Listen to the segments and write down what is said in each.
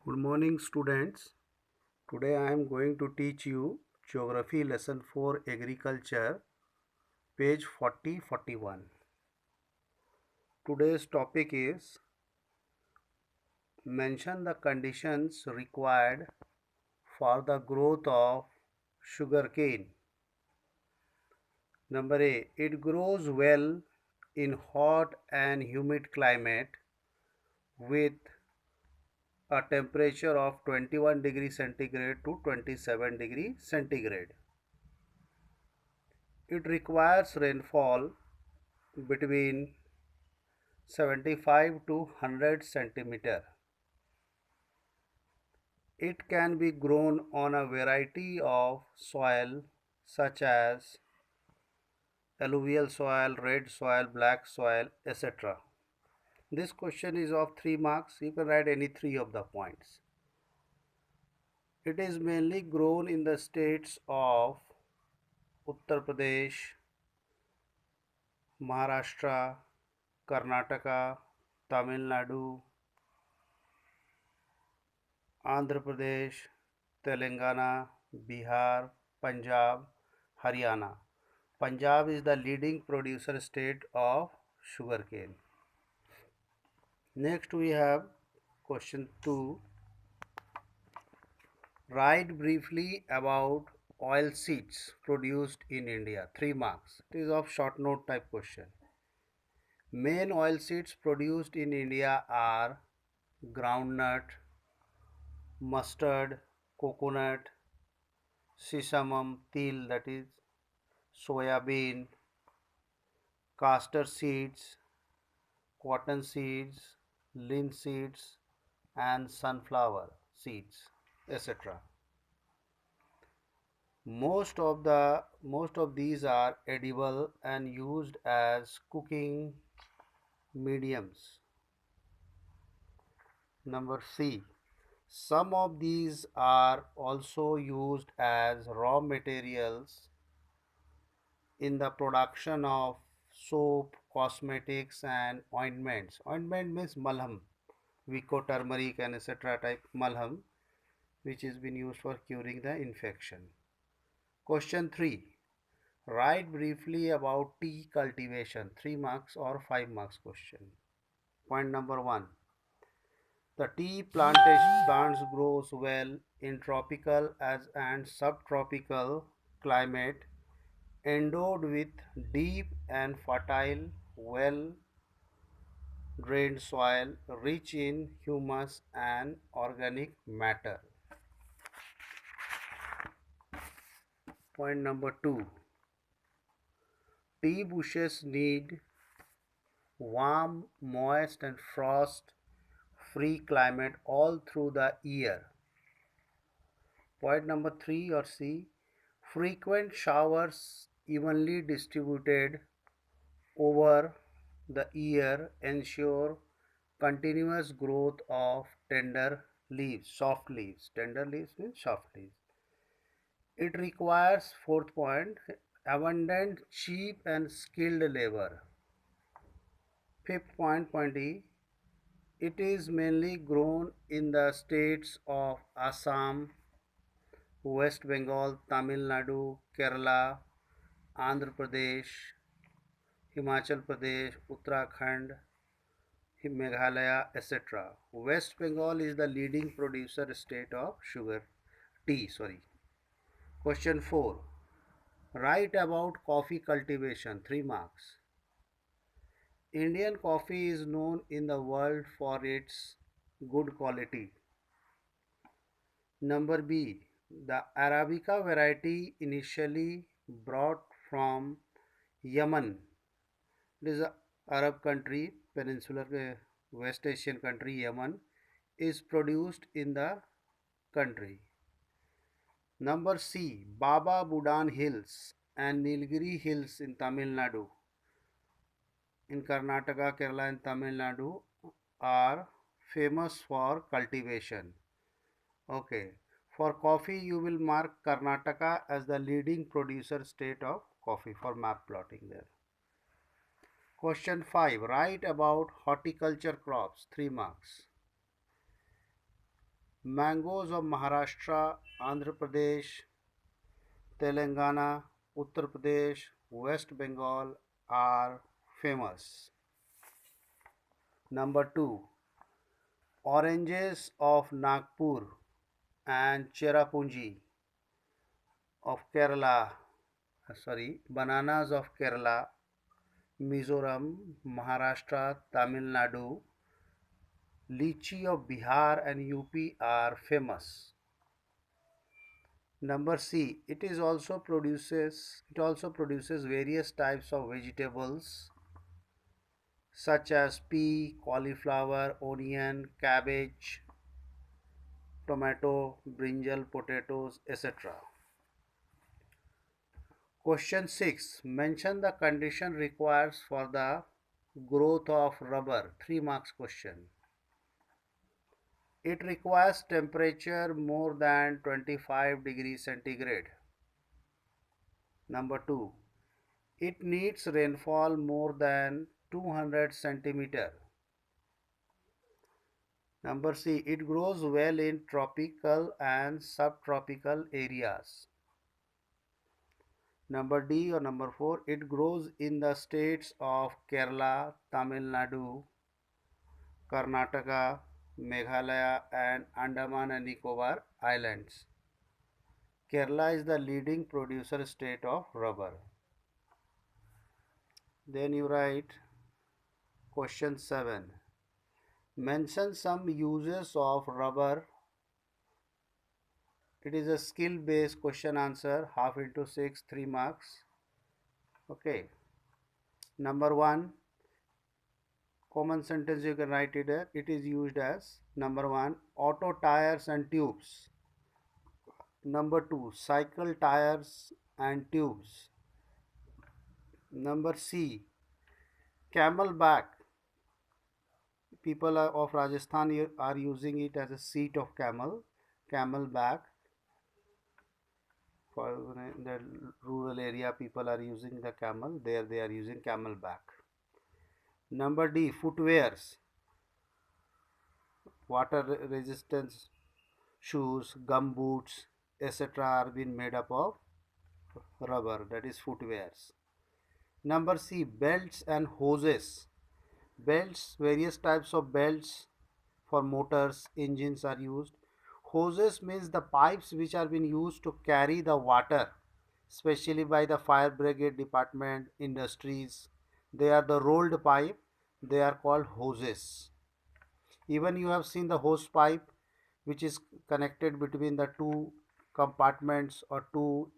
Good morning, students. Today I am going to teach you Geography Lesson 4 Agriculture, page 40-41. Today's topic is mention the conditions required for the growth of sugarcane. Number A. It grows well in hot and humid climate with a temperature of 21 degree centigrade to 27 degree centigrade. It requires rainfall between 75 to 100 centimeter. It can be grown on a variety of soil such as alluvial soil, red soil, black soil, etc. This question is of 3 marks. You can write any 3 of the points. It is mainly grown in the states of Uttar Pradesh, Maharashtra, Karnataka, Tamil Nadu, Andhra Pradesh, Telangana, Bihar, Punjab, Haryana. Punjab is the leading producer state of sugarcane. Next we have question 2. Write briefly about oil seeds produced in India. 3 marks. It is of short note type question. Main oil seeds produced in India are groundnut, mustard, coconut, sesame, til, that is soya bean, castor seeds, cotton seeds, linseeds, seeds, and sunflower seeds, etc. Most of these are edible and used as cooking mediums. Number C. Some of these are also used as raw materials in the production of soap, cosmetics, and ointments. Ointment means malham, Vico turmeric and etc. type malham, which is been used for curing the infection. Question 3. Write briefly about tea cultivation. 3 marks or 5 marks question. Point number 1. The tea plantation plants grows well in tropical as and subtropical climate endowed with deep and fertile, well drained soil rich in humus and organic matter. Point number 2. Tea bushes need warm, moist, and frost free climate all through the year. Point number 3 or C. Frequent showers evenly distributed over the year ensure continuous growth of tender leaves, soft leaves. Tender leaves means soft leaves. It requires, fourth point, abundant, cheap, and skilled labor. Fifth point E. It is mainly grown in the states of Assam, West Bengal, Tamil Nadu, Kerala, Andhra Pradesh, Himachal Pradesh, Uttarakhand, Meghalaya, etc. West Bengal is the leading producer state of tea. Question 4. Write about coffee cultivation. 3 marks. Indian coffee is known in the world for its good quality. Number B. The Arabica variety initially brought from Yemen. It is an Arab country, peninsular West Asian country, Yemen, is produced in the country. Number C. Baba Budan Hills and Nilgiri Hills in Tamil Nadu, in Karnataka, Kerala, and Tamil Nadu are famous for cultivation. Okay. For coffee, you will mark Karnataka as the leading producer state of coffee for map plotting there. Question 5. Write about horticulture crops. 3 marks. Mangoes of Maharashtra, Andhra Pradesh, Telangana, Uttar Pradesh, West Bengal are famous. Number 2, oranges of Nagpur and Cherrapunji of Kerala, bananas of Kerala, Mizoram, Maharashtra, Tamil Nadu, lychee of Bihar and UP are famous. Number C, it also produces various types of vegetables such as pea, cauliflower, onion, cabbage, tomato, brinjal, potatoes, etc. Question 6. Mention the condition required for the growth of rubber. 3 marks question. It requires temperature more than 25 degrees centigrade. Number 2. It needs rainfall more than 200 centimeter. Number C. It grows well in tropical and subtropical areas. Number D or number 4. It grows in the states of Kerala, Tamil Nadu, Karnataka, Meghalaya and Andaman and Nicobar Islands. Kerala is the leading producer state of rubber. Then you write question 7. Mention some uses of rubber. It is a skill based question answer, half into 6, 3 marks. Okay. Number 1, common sentence you can write it there. It is used as number 1, auto tires and tubes. Number 2, cycle tires and tubes. Number C, camel back. People of Rajasthan are using it as a seat of camel back. For the rural area, people are using the camel. There they are using camel back. Number D, footwears. Water resistance shoes, gum boots, etc. are being made up of rubber. That is footwears. Number C, belts and hoses. Belts, various types of belts for motors, engines are used. Hoses means the pipes which are being used to carry the water, especially by the fire brigade department, industries. They are the rolled pipe. They are called hoses. Even you have seen the hose pipe which is connected between the two compartments or two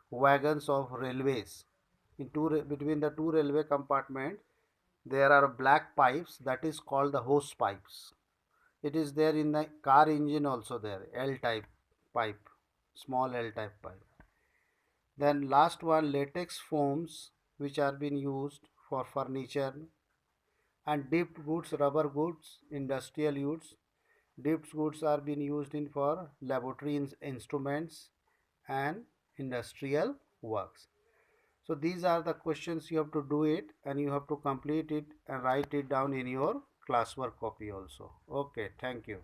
wagons of railways. Between the two railway compartments, there are black pipes that is called the hose pipes. It is there in the car engine also there, L type pipe, small L type pipe. Then last one, latex foams which are being used for furniture, and dipped goods, rubber goods, industrial goods. Dipped goods are being used in for laboratory instruments and industrial works. So these are the questions you have to do it, and you have to complete it and write it down in your classwork copy also. Okay, thank you.